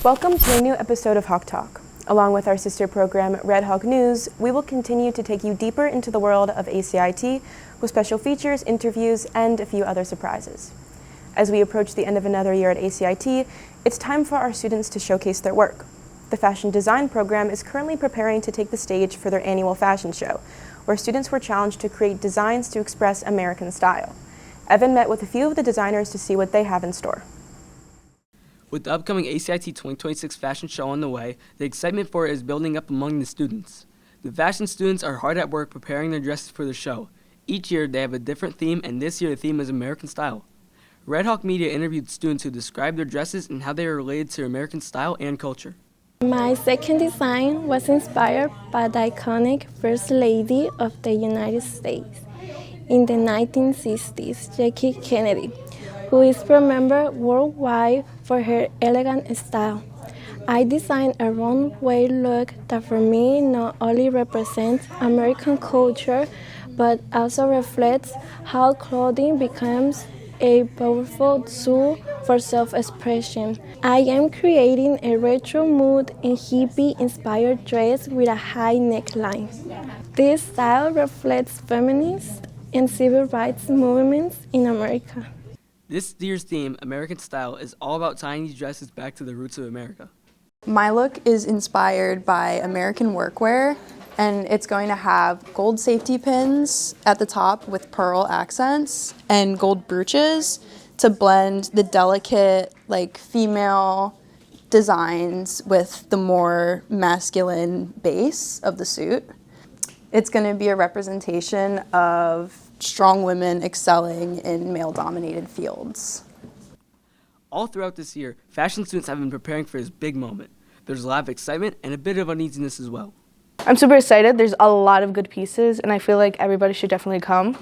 Welcome to a new episode of Hawk Talk. Along with our sister program, Red Hawk News, we will continue to take you deeper into the world of ACIT with special features, interviews, and a few other surprises. As we approach the end of another year at ACIT, it's time for our students to showcase their work. The fashion design program is currently preparing to take the stage for their annual fashion show, where students were challenged to create designs to express American style. Evan met with a few of the designers to see what they have in store. With the upcoming ACIT 2026 fashion show on the way, the excitement for it is building up among the students. The fashion students are hard at work preparing their dresses for the show. Each year they have a different theme, and this year the theme is American style. Red Hawk Media interviewed students who described their dresses and how they are related to American style and culture. My second design was inspired by the iconic First Lady of the United States in the 1960s, Jackie Kennedy, who is remembered worldwide for her elegant style. I designed a runway look that for me not only represents American culture, but also reflects how clothing becomes a powerful tool for self-expression. I am creating a retro mood and hippie-inspired dress with a high neckline. This style reflects feminist and civil rights movements in America. This year's theme, American style, is all about tying these dresses back to the roots of America. My look is inspired by American workwear, and it's going to have gold safety pins at the top with pearl accents and gold brooches to blend the delicate, female designs with the more masculine base of the suit. It's going to be a representation of strong women excelling in male-dominated fields. All throughout this year, fashion students have been preparing for this big moment. There's a lot of excitement and a bit of uneasiness as well. I'm super excited. There's a lot of good pieces, and I feel like everybody should definitely come,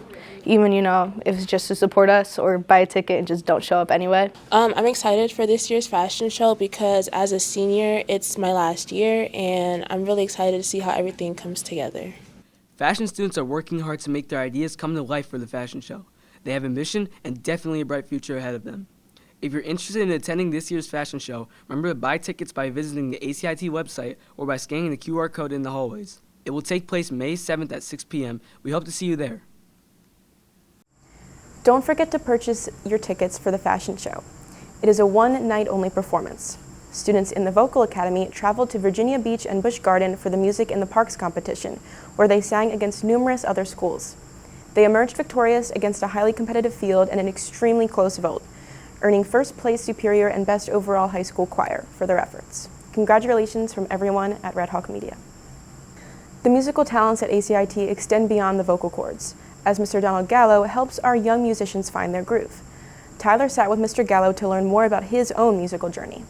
even, if it's just to support us or buy a ticket and just don't show up anyway. I'm excited for this year's fashion show because as a senior, it's my last year, and I'm really excited to see how everything comes together. Fashion students are working hard to make their ideas come to life for the fashion show. They have ambition and definitely a bright future ahead of them. If you're interested in attending this year's fashion show, remember to buy tickets by visiting the ACIT website or by scanning the QR code in the hallways. It will take place May 7th at 6 p.m. We hope to see you there. Don't forget to purchase your tickets for the fashion show. It is a one-night-only performance. Students in the Vocal Academy traveled to Virginia Beach and Busch Garden for the Music in the Parks competition, where they sang against numerous other schools. They emerged victorious against a highly competitive field and an extremely close vote, earning first place superior and best overall high school choir for their efforts. Congratulations from everyone at Red Hawk Media. The musical talents at ACIT extend beyond the vocal cords, as Mr. Donald Gallo helps our young musicians find their groove. Tyler sat with Mr. Gallo to learn more about his own musical journey.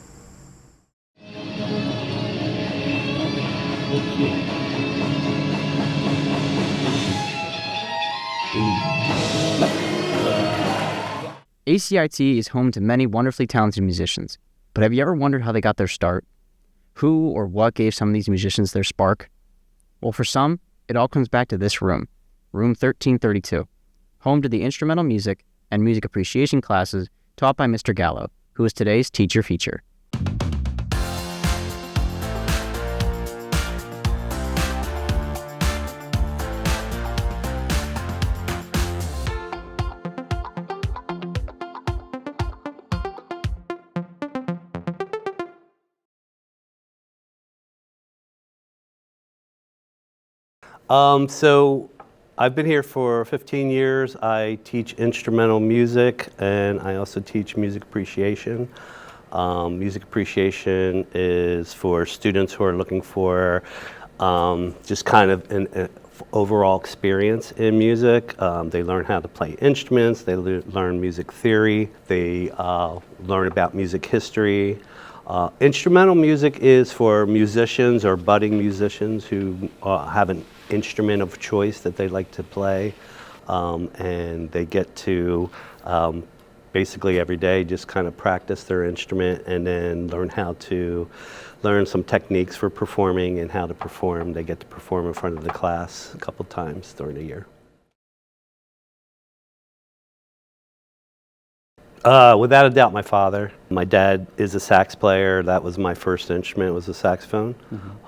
ACIT is home to many wonderfully talented musicians, but have you ever wondered how they got their start? Who or what gave some of these musicians their spark? Well, for some, it all comes back to this room, room 1332, home to the instrumental music and music appreciation classes taught by Mr. Gallo, who is today's teacher feature. So I've been here for 15 years. I teach instrumental music and I also teach music appreciation. Music appreciation is for students who are looking for just kind of an overall experience in music. They learn how to play instruments, they learn music theory, they learn about music history. Instrumental music is for musicians or budding musicians who have an instrument of choice that they like to play, and they get to basically every day just kind of practice their instrument and then learn some techniques for performing and how to perform. They get to perform in front of the class a couple times during the year. Without a doubt, my father. My dad is a sax player. That was my first instrument, was a saxophone.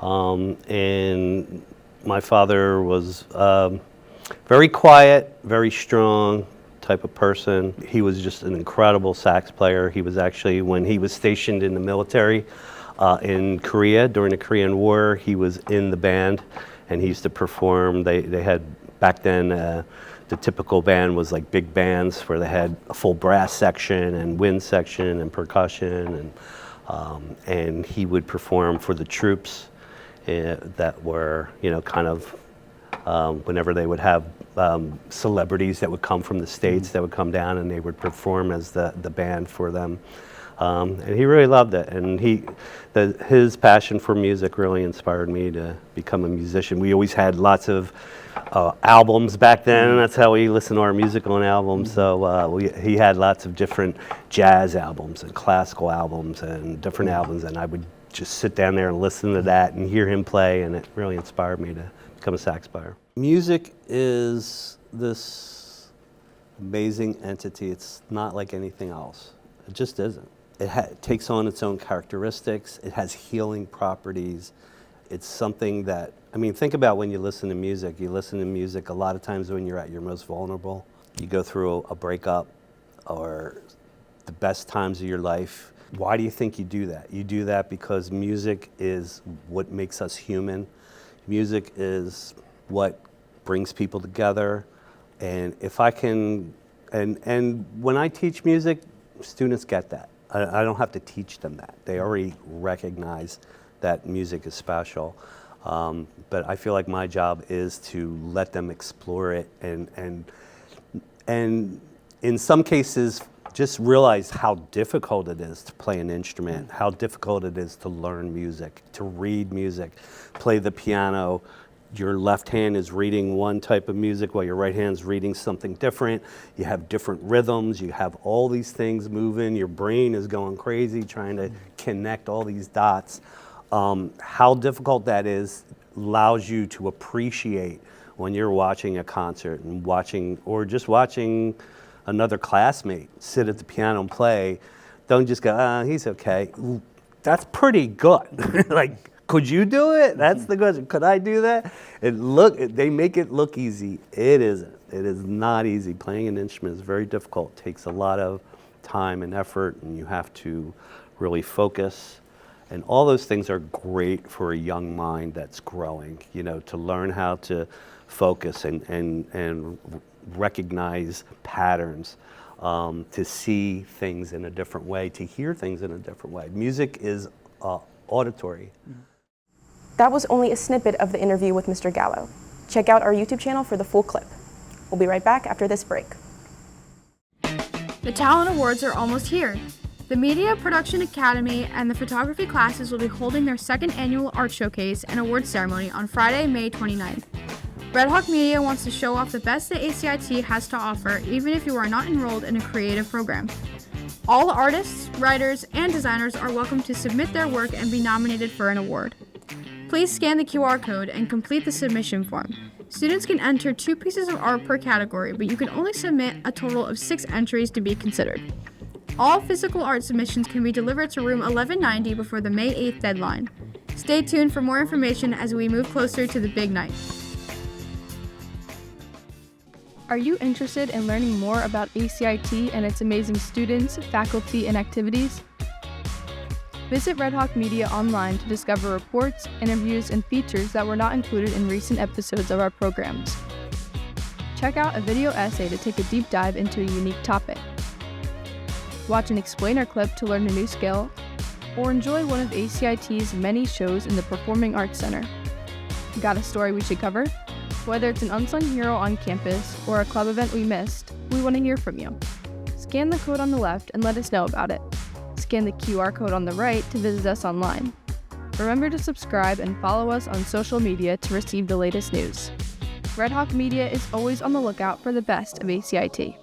And my father was very quiet, very strong type of person. He was just an incredible sax player. He was actually, when he was stationed in the military in Korea during the Korean War, he was in the band and he used to perform. They had, back then, the typical band was like big bands where they had a full brass section and wind section and percussion, and he would perform for the troops that were, you know, kind of whenever they would have celebrities that would come from the States that would come down and they would perform as the band for them. And he really loved it, and his passion for music really inspired me to become a musician. We always had lots of albums back then, and that's how we listened to our music on albums. So he had lots of different jazz albums and classical albums and different albums, and I would just sit down there and listen to that and hear him play, and it really inspired me to become a sax player. Music is this amazing entity. It's not like anything else. It just isn't. It takes on its own characteristics. It has healing properties. It's something that, I mean, think about when you listen to music. You listen to music a lot of times when you're at your most vulnerable. You go through a breakup or the best times of your life. Why do you think you do that? You do that because music is what makes us human. Music is what brings people together. And if I can, and when I teach music, students get that. I don't have to teach them that. They already recognize that music is special. But I feel like my job is to let them explore it and in some cases just realize how difficult it is to play an instrument, how difficult it is to learn music, to read music, play the piano. Your left hand is reading one type of music while your right hand's reading something different. You have different rhythms, you have all these things moving, your brain is going crazy trying to connect all these dots. How difficult that is allows you to appreciate when you're watching a concert and just watching another classmate sit at the piano and play. Don't just go, he's okay. That's pretty good. Like, could you do it? That's the question. Could I do that? They make it look easy. It isn't. It is not easy. Playing an instrument is very difficult. It takes a lot of time and effort, and you have to really focus. And all those things are great for a young mind that's growing, you know, to learn how to focus and recognize patterns, to see things in a different way, to hear things in a different way. Music is auditory. That was only a snippet of the interview with Mr. Gallo. Check out our YouTube channel for the full clip. We'll be right back after this break. The Talon Awards are almost here. The Media Production Academy and the photography classes will be holding their second annual art showcase and awards ceremony on Friday, May 29th. Red Hawk Media wants to show off the best that ACIT has to offer, even if you are not enrolled in a creative program. All artists, writers, and designers are welcome to submit their work and be nominated for an award. Please scan the QR code and complete the submission form. Students can enter 2 pieces of art per category, but you can only submit a total of 6 entries to be considered. All physical art submissions can be delivered to room 1190 before the May 8th deadline. Stay tuned for more information as we move closer to the big night. Are you interested in learning more about ACIT and its amazing students, faculty, and activities? Visit Red Hawk Media online to discover reports, interviews, and features that were not included in recent episodes of our programs. Check out a video essay to take a deep dive into a unique topic. Watch an explainer clip to learn a new skill, or enjoy one of ACIT's many shows in the Performing Arts Center. Got a story we should cover? Whether it's an unsung hero on campus or a club event we missed, we want to hear from you. Scan the code on the left and let us know about it. Scan the QR code on the right to visit us online. Remember to subscribe and follow us on social media to receive the latest news. Red Hawk Media is always on the lookout for the best of ACIT.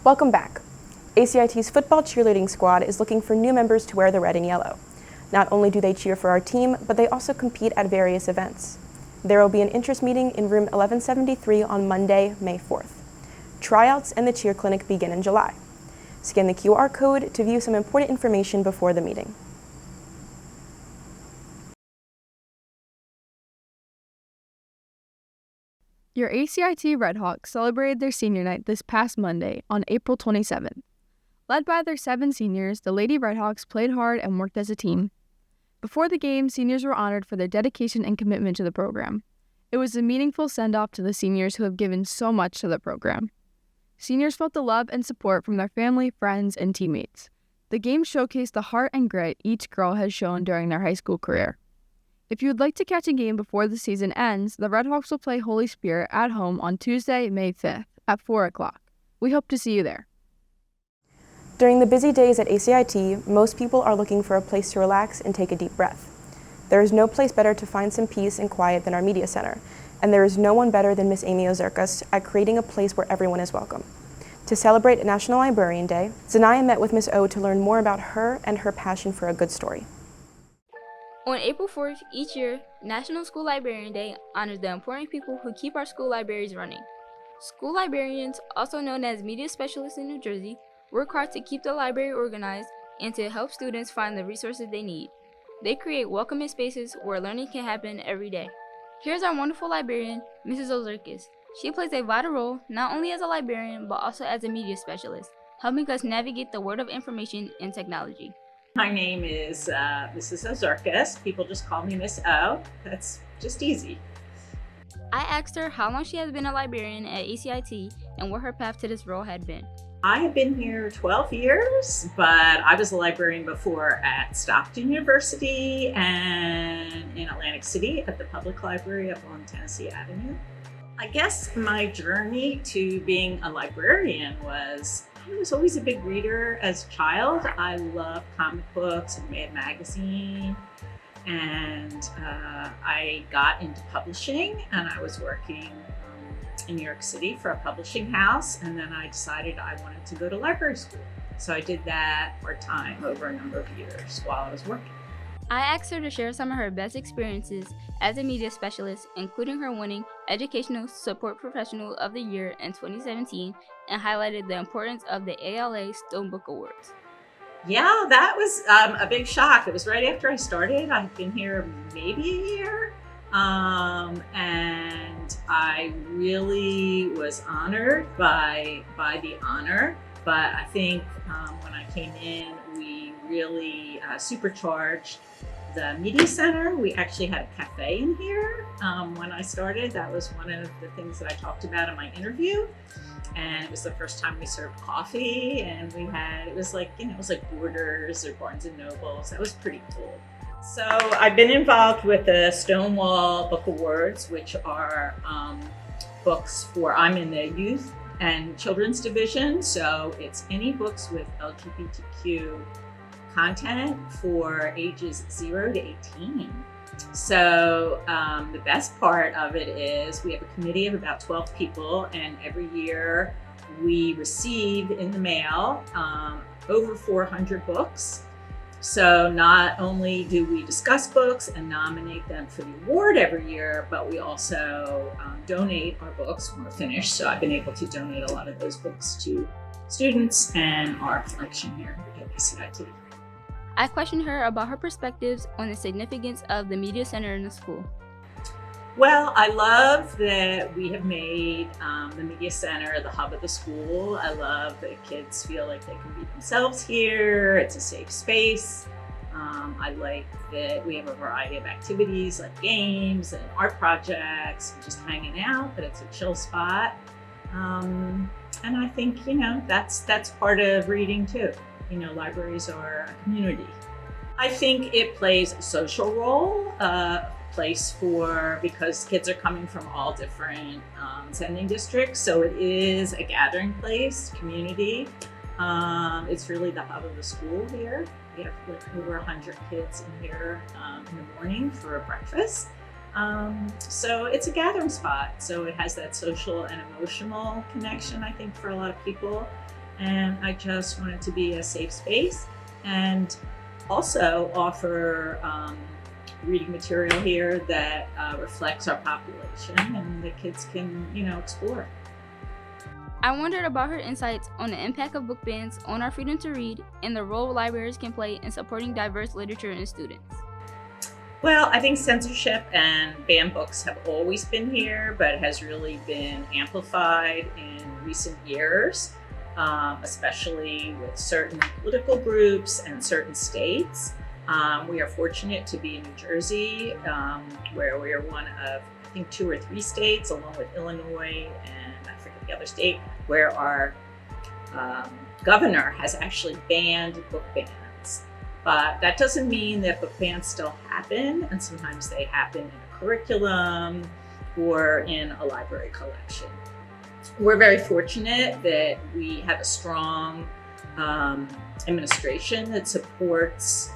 Welcome back. ACIT's football cheerleading squad is looking for new members to wear the red and yellow. Not only do they cheer for our team, but they also compete at various events. There will be an interest meeting in room 1173 on Monday, May 4th. Tryouts and the cheer clinic begin in July. Scan the QR code to view some important information before the meeting. Your ACIT Redhawks celebrated their senior night this past Monday on April 27th. Led by their 7 seniors, the Lady Redhawks played hard and worked as a team. Before the game, seniors were honored for their dedication and commitment to the program. It was a meaningful send-off to the seniors who have given so much to the program. Seniors felt the love and support from their family, friends, and teammates. The game showcased the heart and grit each girl has shown during their high school career. If you would like to catch a game before the season ends, the Redhawks will play Holy Spirit at home on Tuesday, May 5th at 4 o'clock. We hope to see you there. During the busy days at ACIT, most people are looking for a place to relax and take a deep breath. There is no place better to find some peace and quiet than our media center, and there is no one better than Miss Amy Ozurkas at creating a place where everyone is welcome. To celebrate National Librarian Day, Zanaya met with Miss O to learn more about her and her passion for a good story. On April 4th each year, National School Librarian Day honors the important people who keep our school libraries running. School librarians, also known as media specialists in New Jersey, work hard to keep the library organized and to help students find the resources they need. They create welcoming spaces where learning can happen every day. Here's our wonderful librarian, Mrs. Ozurkas. She plays a vital role not only as a librarian but also as a media specialist, helping us navigate the world of information and technology. My name is Mrs. Ozurkas. People just call me Miss O. That's just easy. I asked her how long she has been a librarian at ACIT and what her path to this role had been. I have been here 12 years, but I was a librarian before at Stockton University and in Atlantic City at the Public Library up on Tennessee Avenue. I guess my journey to being a librarian was I was always a big reader as a child. I loved comic books and Mad Magazine, and I got into publishing, and I was working in New York City for a publishing house, and then I decided I wanted to go to library school. So I did that part-time over a number of years while I was working. I asked her to share some of her best experiences as a media specialist, including her winning Educational Support Professional of the Year in 2017, and highlighted the importance of the ALA Stone Book Awards. Yeah, that was a big shock. It was right after I started. I've been here maybe a year, and I really was honored by the honor. But I think when I came in, we really supercharged the media center. We actually had a cafe in here when I started. That was one of the things that I talked about in my interview. And it was the first time we served coffee, and we had, it was like Borders or Barnes and Nobles. That was pretty cool. So I've been involved with the Stonewall Book Awards, which are books for, I'm in the youth and children's division. So it's any books with LGBTQ content for ages 0 to 18. So the best part of it is we have a committee of about 12 people, and every year we receive in the mail over 400 books. So not only do we discuss books and nominate them for the award every year, but we also donate our books when we're finished. So I've been able to donate a lot of those books to students and our collection here at ACIT. I questioned her about her perspectives on the significance of the media center in the school. Well, I love that we have made the media center the hub of the school. I love that kids feel like they can be themselves here. It's a safe space. I like that we have a variety of activities like games and art projects and just hanging out, that it's a chill spot. And I think, that's part of reading too. Libraries are a community. I think it plays a social role, place because kids are coming from all different sending districts. So it is a gathering place, community. It's really the hub of the school here. We have over 100 kids in here in the morning for breakfast. So it's a gathering spot. So it has that social and emotional connection, I think, for a lot of people. and I just want it to be a safe space and also offer reading material here that reflects our population and the kids can, explore. I wondered about her insights on the impact of book bans on our freedom to read and the role libraries can play in supporting diverse literature in students. Well, I think censorship and banned books have always been here, but it has really been amplified in recent years, especially with certain political groups and certain states. We are fortunate to be in New Jersey, where we are one of, I think, 2 or 3 states, along with Illinois and I forget the other state, where our governor has actually banned book bans. But that doesn't mean that book bans still happen, and sometimes they happen in a curriculum or in a library collection. We're very fortunate that we have a strong administration that supports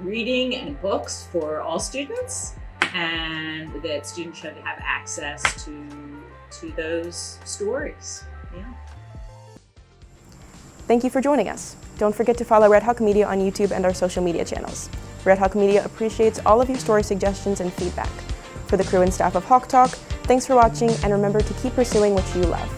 reading and books for all students, and that students should have access to those stories. Yeah. Thank you for joining us. Don't forget to follow Red Hawk Media on YouTube and our social media channels. Red Hawk Media appreciates all of your story suggestions and feedback. For the crew and staff of Hawk Talk, thanks for watching, and remember to keep pursuing what you love.